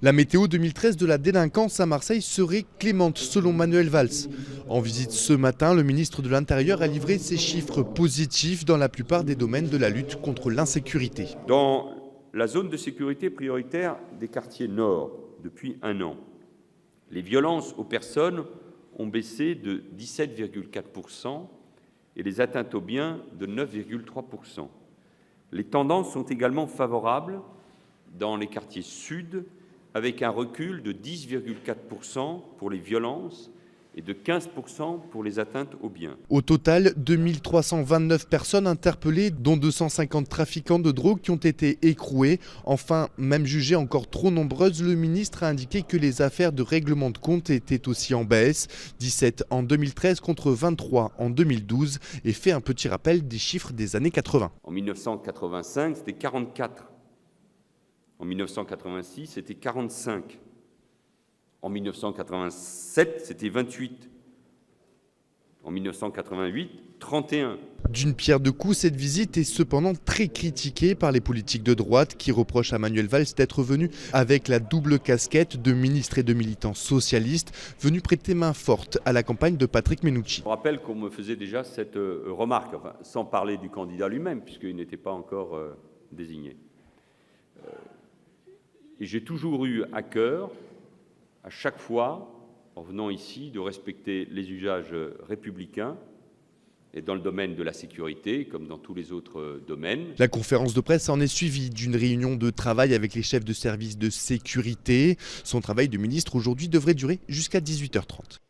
La météo 2013 de la délinquance à Marseille serait clémente selon Manuel Valls. En visite ce matin, le ministre de l'Intérieur a livré ses chiffres positifs dans la plupart des domaines de la lutte contre l'insécurité. Dans la zone de sécurité prioritaire des quartiers nord, depuis un an, les violences aux personnes ont baissé de 17,4% et les atteintes aux biens de 9,3%. Les tendances sont également favorables dans les quartiers sud, avec un recul de 10,4% pour les violences et de 15% pour les atteintes aux biens. Au total, 2329 personnes interpellées, dont 250 trafiquants de drogue qui ont été écroués. Enfin, même jugées encore trop nombreuses, le ministre a indiqué que les affaires de règlement de compte étaient aussi en baisse, 17 en 2013 contre 23 en 2012, et fait un petit rappel des chiffres des années 80. En 1985, c'était 44. En 1986, c'était 45. En 1987, c'était 28. En 1988, 31. D'une pierre deux coups, cette visite est cependant très critiquée par les politiques de droite qui reprochent à Manuel Valls d'être venu avec la double casquette de ministre et de militant socialiste, venu prêter main forte à la campagne de Patrick Mennucci. Je rappelle qu'on me faisait déjà cette remarque, enfin, sans parler du candidat lui-même, puisqu'il n'était pas encore désigné. Et j'ai toujours eu à cœur, à chaque fois, en venant ici, de respecter les usages républicains, et dans le domaine de la sécurité, comme dans tous les autres domaines. La conférence de presse en est suivie d'une réunion de travail avec les chefs de services de sécurité. Son travail de ministre aujourd'hui devrait durer jusqu'à 18h30.